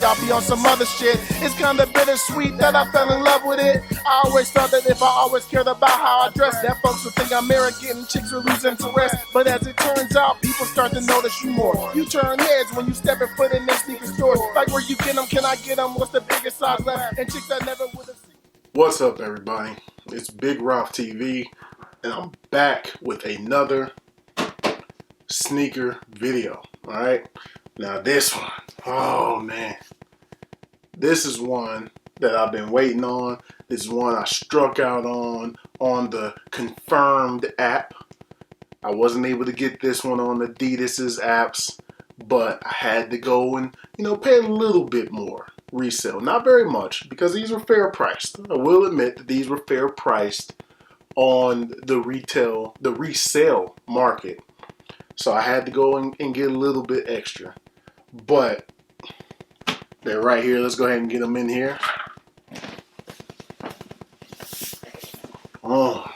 I'll be on some other shit. It's kinda bittersweet that I fell in love with it. I always thought that if I always cared about how I dress, that folks would think I'm arrogant and chicks would lose interest. But as it turns out, people start to notice you more. You turn heads when you step and foot in their sneaker stores. Like where you get them, can I get them? What's the biggest size left? And chicks I never would have seen. What's up, everybody? It's Big Ralph TV, and I'm back with another sneaker video. Alright, now this one, oh man, this is one that I've been waiting on. This is one I struck out on the Confirmed app. I wasn't able to get this one on Adidas's apps, but I had to go and pay a little bit more resale. Not very much, because these were fair priced. I will admit that these were fair priced on the resale market. So I had to go and get a little bit extra. But they're right here. Let's go ahead and get them in here. Oh,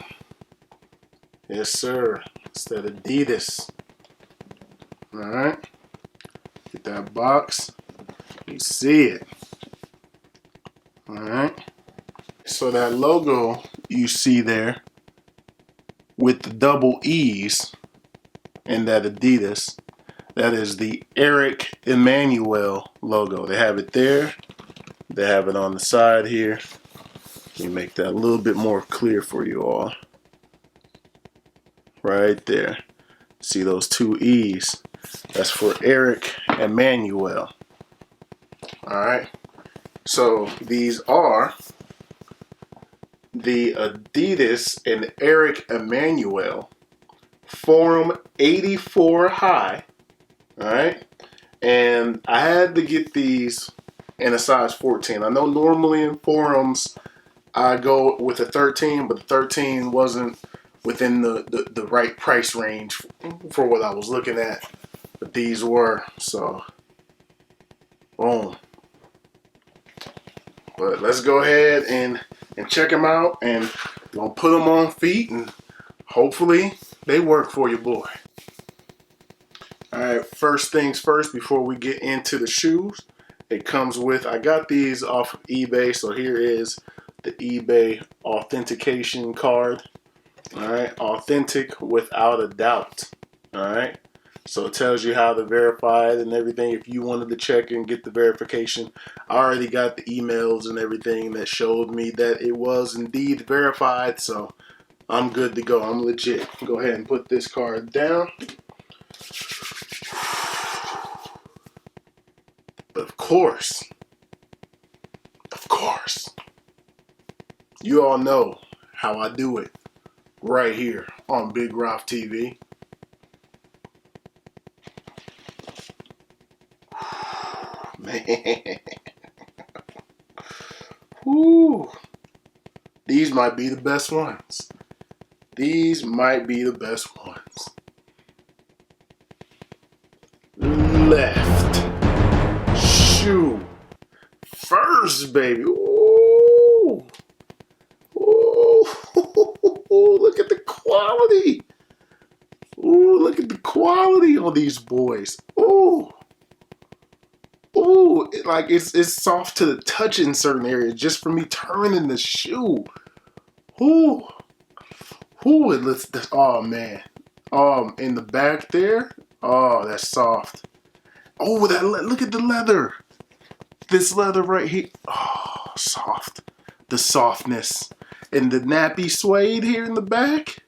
yes sir. It's that Adidas. Alright. Get that box. You see it. Alright. So that logo you see there with the double E's and that Adidas, that is the Eric Emanuel logo. They have it there. They have it on the side here. Let me make that a little bit more clear for you all. Right there. See those two E's? That's for Eric Emanuel. Alright. So these are the Adidas and Eric Emanuel Forum 84 high. Alright. And I had to get these in a size 14. I know normally in forums I go with a 13, but the 13 wasn't within the right price range for what I was looking at. But these were, so boom. But let's go ahead and check them out, and gonna put them on feet, and hopefully they work for you, boy. Alright, first things first, before we get into the shoes, it comes with, I got these off of eBay, so here is the eBay authentication card. Alright, authentic without a doubt. Alright, so it tells you how to verify it and everything. If you wanted to check and get the verification, I already got the emails and everything that showed me that it was indeed verified, so I'm good to go. I'm legit. Go ahead and put this card down. But of course, you all know how I do it right here on Big Ralph TV. Man. Whew. These might be the best ones. These might be the best ones. Left shoe first, baby. Ooh. Ooh. Look at the quality. Ooh, look at the quality on these boys. Ooh. Ooh, it's soft to the touch in certain areas just for me turning the shoe. Ooh. Ooh, it looks, oh man. In the back there, oh, that's soft. Oh, look at the leather. This leather right here, oh, soft. The softness. And the nappy suede here in the back.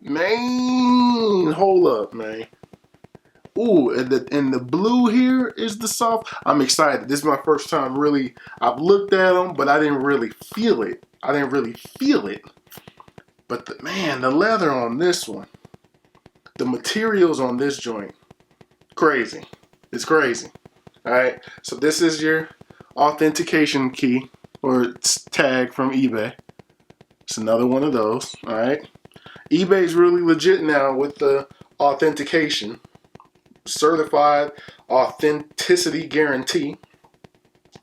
Man, hold up, man. Ooh, and the blue here is the soft. I'm excited. This is my first time really. I've looked at them, but I didn't really feel it. But the leather on this one, the materials on this joint, crazy. It's crazy. All right. So this is your authentication key or tag from eBay. It's another one of those. All right. eBay's really legit now with the authentication. Certified authenticity guarantee.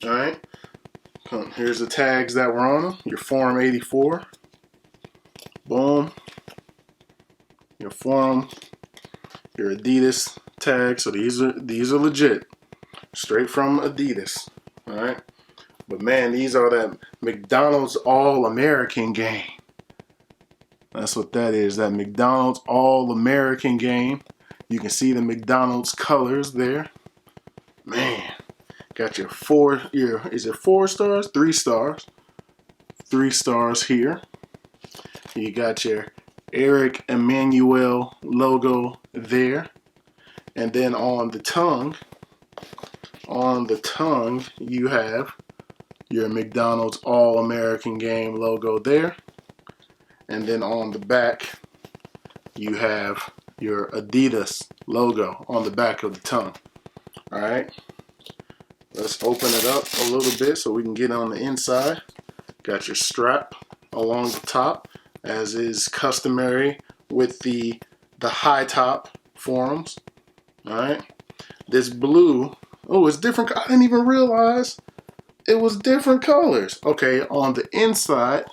Alright. Here's the tags that were on them. Your Forum 84. Boom. Your Forum. Your Adidas tag. So these are legit. straight from Adidas. All right. But man, these are that McDonald's All-American game. That's what that is. That McDonald's All-American game. You can see the McDonald's colors there. Man, got your is it 4 stars? 3 stars. 3 stars here. You got your Eric Emmanuel logo there. And then on the tongue, you have your McDonald's All-American Game logo there. And then on the back, you have your Adidas logo on the back of the tongue. All right. Let's open it up a little bit so we can get on the inside. Got your strap along the top, as is customary with the high top forums. All right. This blue, oh, it's different. I didn't even realize it was different colors. Okay, on the inside,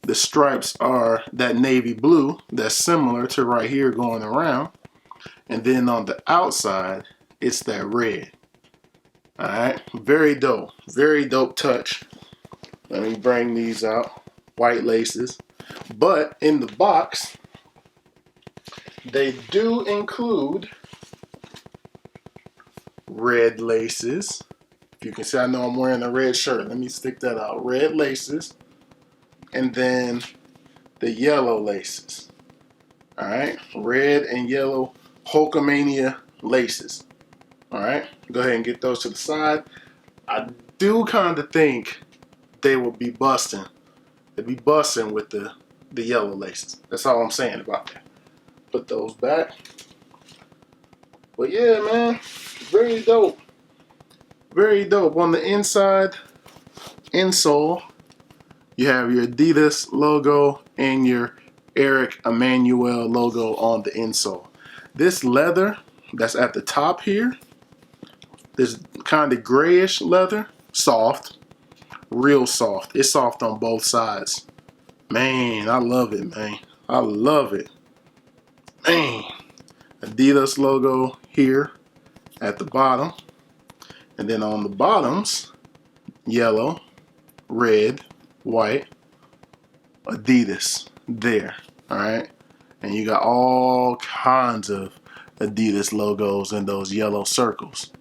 the stripes are that navy blue that's similar to right here going around. And then on the outside, it's that red. All right, very dope. Very dope touch. Let me bring these out. White laces. But in the box, they do include red laces. If you can see, I know I'm wearing a red shirt. Let me stick that out. Red laces. And then the yellow laces. All right, red and yellow Hulkamania laces. All right, go ahead and get those to the side. I do kind of think they will be busting. They'll be busting with the yellow laces. That's all I'm saying about that. Put those back. But yeah, man, very dope. Very dope. On the inside, insole, you have your Adidas logo and your Eric Emmanuel logo on the insole. This leather that's at the top here, this kind of grayish leather, soft, real soft. It's soft on both sides. Man, I love it, man. I love it. Man, Adidas logo here at the bottom. And then on the bottoms, yellow, red, white, Adidas there. All right. And you got all kinds of Adidas logos in those yellow circles.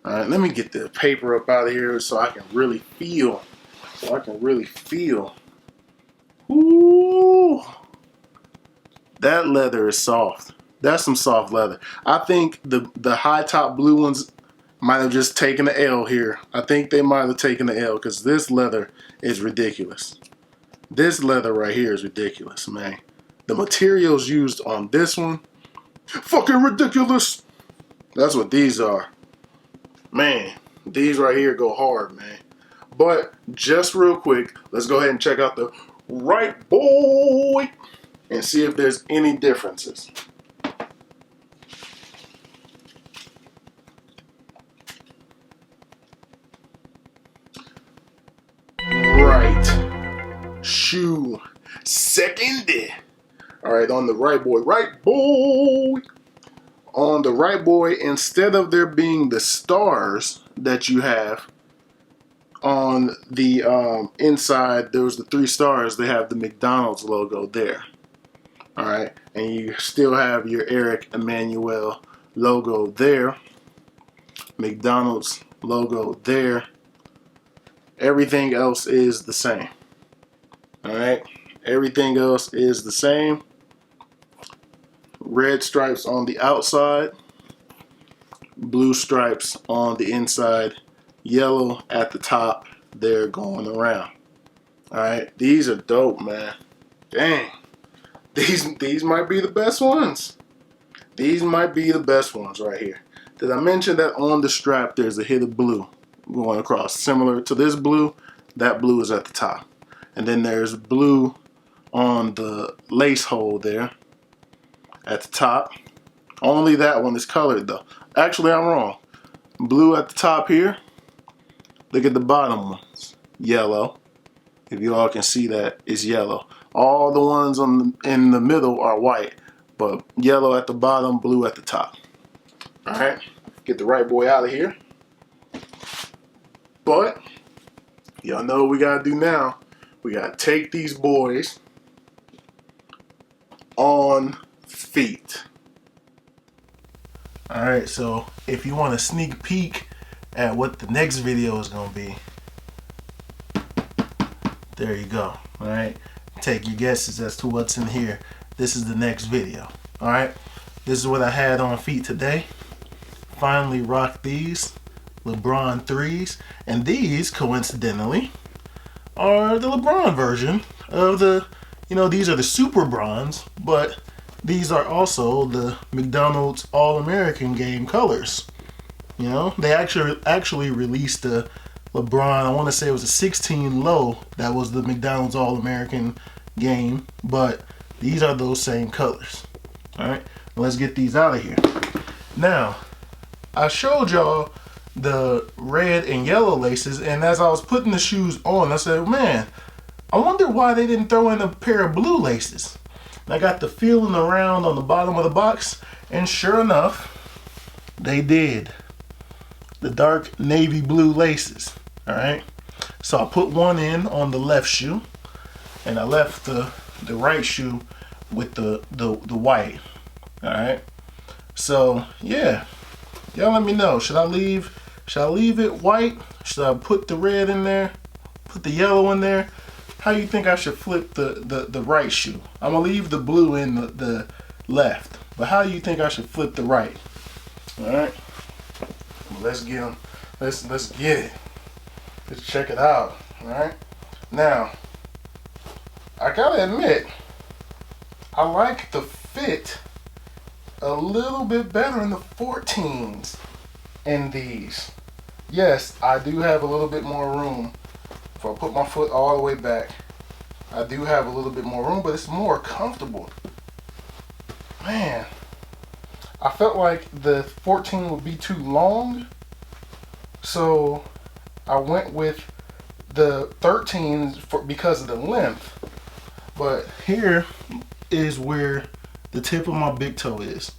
All right, let me get the paper up out of here so I can really feel. Ooh, that leather is soft. That's some soft leather. I think the high top blue ones might have just taken the L here. I think they might have taken the L because this leather is ridiculous. This leather right here is ridiculous, man. The materials used on this one, fucking ridiculous. That's what these are. Man, these right here go hard, man. But just real quick, let's go ahead and check out the right boy and see if there's any differences. Right shoe second. All right, on the right boy, on the right boy, instead of there being the stars that you have on the inside, there was the 3 stars. They have the McDonald's logo there. All right, and you still have your Eric Emmanuel logo there, McDonald's logo there. Everything else is the same. All right, everything else is the same. Red stripes on the outside, blue stripes on the inside, yellow at the top there going around. All right, these are dope, man. Dang, these might be the best ones. These might be the best ones right here. Did I mention that on the strap there's a hit of blue going across, similar to this blue? That blue is at the top, and then there's blue on the lace hole there at the top. Only that one is colored though. Actually, I'm wrong. Blue at the top here. Look at the bottom ones. Yellow. If you all can see that, it's yellow. All the ones in the middle are white, but yellow at the bottom, blue at the top. All right, get the right boy out of here. But y'all know what we gotta do now. We gotta take these boys on feet. Alright, so if you want a sneak peek at what the next video is gonna be, there you go. Alright, take your guesses as to what's in here. This is the next video. Alright, this is what I had on feet today. Finally rocked these LeBron 3s, and these coincidentally are the LeBron version of the, you know, these are the Super Bronze, but these are also the McDonald's All-American game colors. You know, they actually released the LeBron, I want to say it was a 16 low, that was the McDonald's All-American game, but these are those same colors. Alright, let's get these out of here. Now, I showed y'all the red and yellow laces, and as I was putting the shoes on, I said, man, I wonder why they didn't throw in a pair of blue laces. And I got the feeling around on the bottom of the box, and sure enough, they did. The dark navy blue laces. Alright, so I put one in on the left shoe, and I left the right shoe with the white. Alright, so yeah, y'all let me know, should I leave it white? Should I put the red in there, put the yellow in there? How you think I should flip the right shoe? I'm gonna leave the blue in the left, but how do you think I should flip the right? Alright, let's get them. Let's get it. Let's check it out. Alright, now I gotta admit, I like the fit a little bit better in the 14s in these. Yes, I do have a little bit more room. If I put my foot all the way back, I do have a little bit more room, but it's more comfortable. Man, I felt like the 14 would be too long, so I went with the 13s because of the length. But here is where the tip of my big toe is.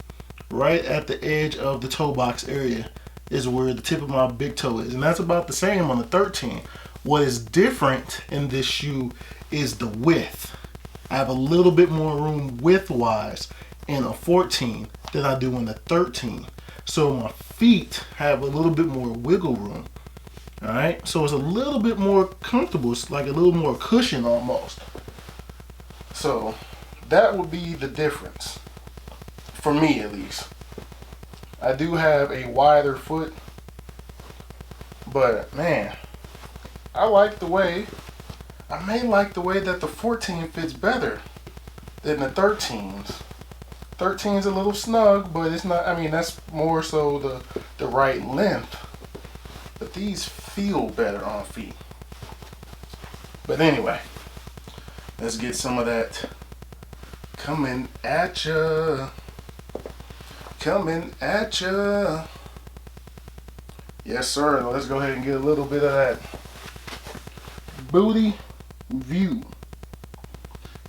Right at the edge of the toe box area is where the tip of my big toe is. And that's about the same on the 13. What is different in this shoe is the width. I have a little bit more room width-wise in a 14 than I do in the 13. So my feet have a little bit more wiggle room. Alright, so it's a little bit more comfortable. It's like a little more cushion almost. So that would be the difference. For me at least. I do have a wider foot, but man, I like the way, I may like the way that the 14 fits better than the 13s. 13's a little snug, but it's not, I mean, that's more so the right length. But these feel better on feet. But anyway, let's get some of that coming at ya. Coming at ya. Yes, sir. Let's go ahead and get a little bit of that booty view.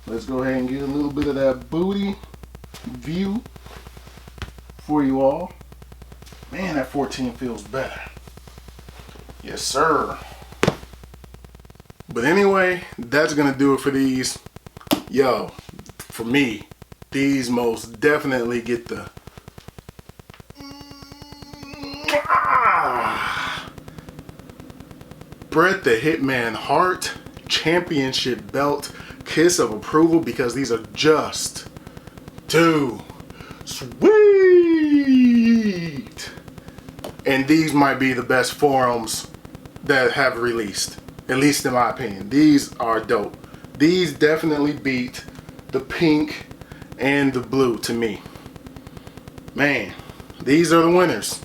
Let's go ahead and get a little bit of that booty view for you all. Man, that 14 feels better. Yes, sir. But anyway, that's gonna do it for these. Yo, for me, these most definitely get the Bret the Hitman Hart championship belt kiss of approval, because these are just too sweet. And these might be the best forums that have released, at least in my opinion. These are dope. These definitely beat the pink and the blue to me. Man, these are the winners.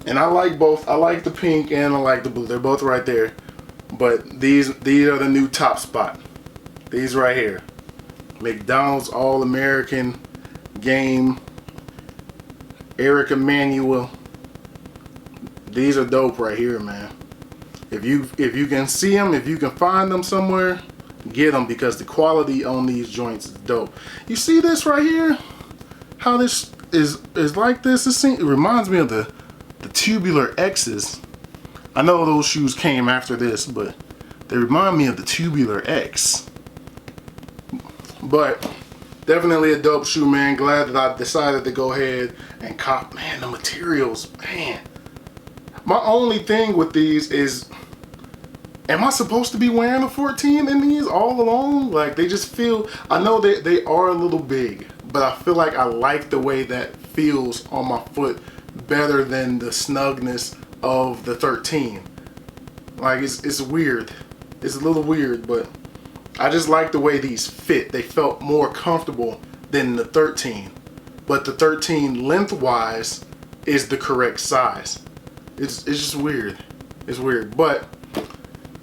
And I like both. I like the pink and I like the blue. They're both right there. But these are the new top spot. These right here. McDonald's All-American Game. Eric Emanuel. These are dope right here, man. If you can see them, if you can find them somewhere, get them, because the quality on these joints is dope. You see this right here? How this is like this? It reminds me of the tubular X's I know those shoes came after this, but they remind me of the Tubular X. But definitely a dope shoe, man. Glad that I decided to go ahead and cop. Man, the materials, man. My only thing with these is, am I supposed to be wearing a 14 in these all along? Like, they just feel, I know they are a little big, but I feel like I like the way that feels on my foot better than the snugness of the 13. Like, it's weird. It's a little weird, but I just like the way these fit. They felt more comfortable than the 13. But the 13 lengthwise is the correct size. It's just weird. It's weird. But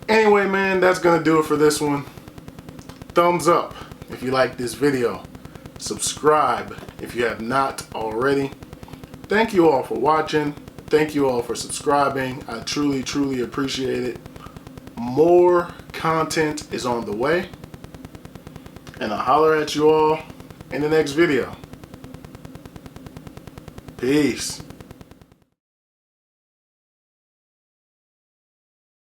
anyway, man, that's gonna do it for this one. Thumbs up if you like this video. Subscribe if you have not already. Thank you all for watching. Thank you all for subscribing. I truly, truly appreciate it. More content is on the way. And I'll holler at you all in the next video. Peace.